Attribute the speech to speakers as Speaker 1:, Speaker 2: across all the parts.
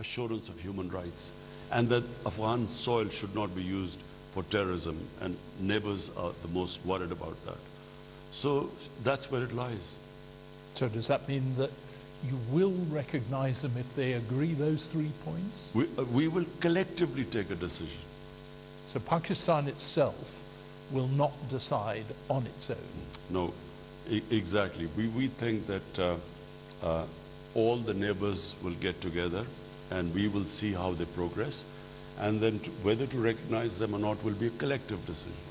Speaker 1: assurance of human rights, and that Afghan soil should not be used for terrorism, and neighbors are the most worried about that. So that's where it lies.
Speaker 2: So does that mean that you will recognize them if they agree those 3 points?
Speaker 1: We will collectively take a decision.
Speaker 2: So Pakistan itself will not decide on its own?
Speaker 1: No, exactly. We think that all the neighbors will get together and we will see how they progress, and then whether to recognize them or not will be a collective decision.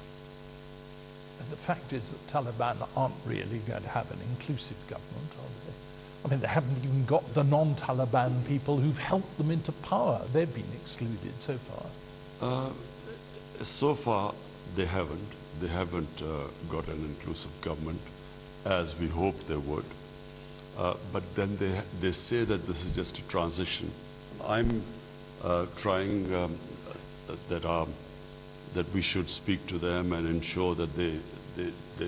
Speaker 2: And the fact is that Taliban aren't really going to have an inclusive government, are they? I mean, they haven't even got the non-Taliban people who've helped them into power. They've been excluded so far.
Speaker 1: So far, they haven't. They haven't got an inclusive government, as we hoped they would. But then they say that this is just a transition. I'm trying that we should speak to them and ensure that they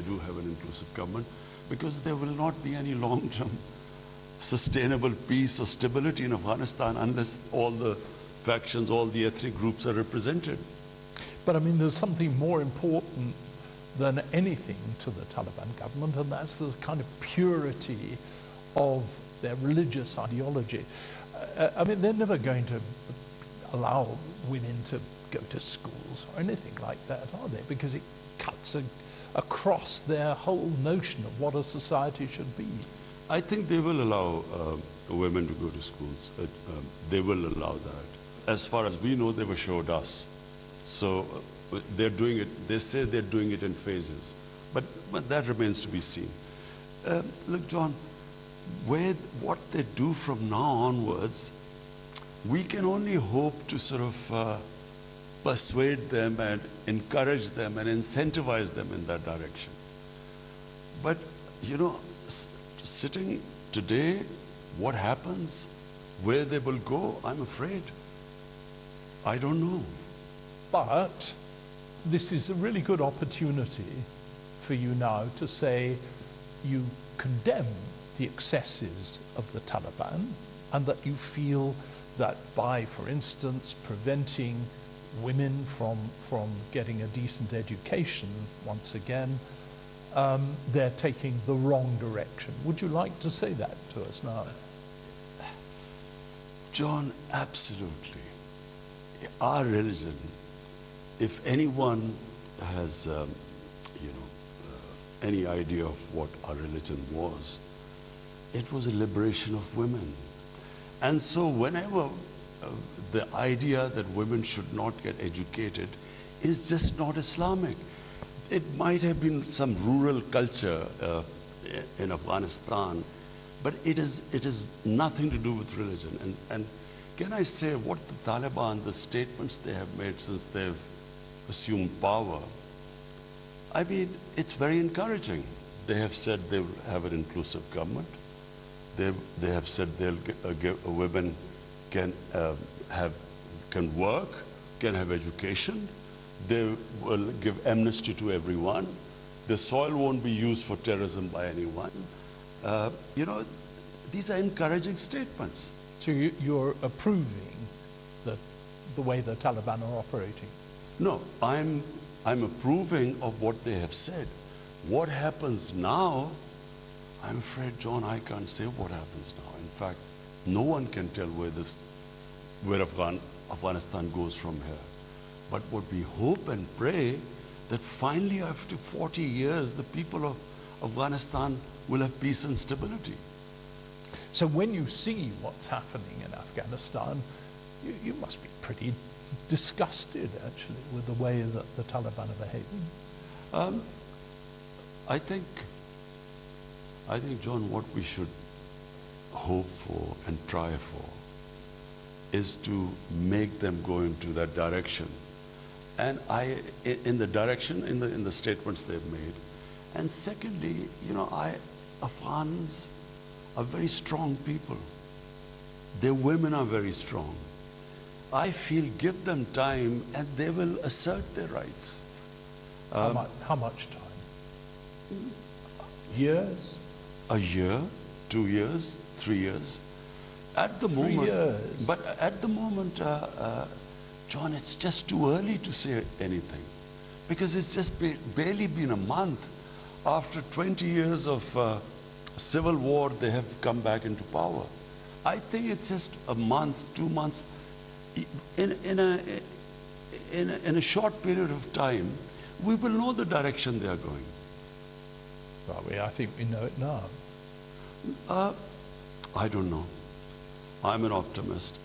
Speaker 1: do have an inclusive government, because there will not be any long-term sustainable peace or stability in Afghanistan unless all the factions, all the ethnic groups are represented.
Speaker 2: But I mean, there's something more important than anything to the Taliban government, and that's the kind of purity of their religious ideology. I mean, they're never going to allow women to go to schools or anything like that, are they? Because it cuts across their whole notion of what a society should be.
Speaker 1: I think they will allow women to go to schools. They will allow that. As far as we know, they've assured us. So they're doing it, they say they're doing it in phases. But that remains to be seen. Look, John, what they do from now onwards, we can only hope to sort of persuade them and encourage them and incentivize them in that direction. But, you know, sitting today, what happens, where they will go, I'm afraid, I don't know.
Speaker 2: But this is a really good opportunity for you now to say you condemn the excesses of the Taliban, and that you feel that by, for instance, preventing women from getting a decent education, once again, they're taking the wrong direction. Would you like to say that to us now?
Speaker 1: John, absolutely. Our religion, if anyone has, any idea of what our religion was, it was a liberation of women. And so whenever the idea that women should not get educated is just not Islamic. It might have been some rural culture in Afghanistan, but it is nothing to do with religion. And can I say what the Taliban, the statements they have made since they've assumed power, I mean, it's very encouraging. They have said they will have an inclusive government. They have said they'll give women can work, can have education. They will give amnesty to everyone. The soil won't be used for terrorism by anyone. These are encouraging statements.
Speaker 2: So you're approving the way the Taliban are operating?
Speaker 1: No, I'm approving of what they have said. What happens now, I'm afraid, John, I can't say what happens now. In fact, no one can tell where Afghanistan goes from here. But what we hope and pray that finally after 40 years, the people of Afghanistan will have peace and stability.
Speaker 2: So when you see what's happening in Afghanistan, you must be pretty disgusted, actually, with the way that the Taliban are behaving.
Speaker 1: I think, John, what we should hope for and try for is to make them go into that direction. And in the direction, in the statements they've made. And secondly, Afghans are very strong people. Their women are very strong. I feel give them time and they will assert their rights.
Speaker 2: How much time? Years?
Speaker 1: A year, 2 years, 3 years. at the
Speaker 2: 3
Speaker 1: moment,
Speaker 2: years.
Speaker 1: but at the moment, John, it's just too early to say anything, because it's just barely been a month. After 20 years of civil war, they have come back into power. I think it's just a month, 2 months. In a short period of time, we will know the direction they are going.
Speaker 2: Well, I think we know it now.
Speaker 1: I don't know. I'm an optimist.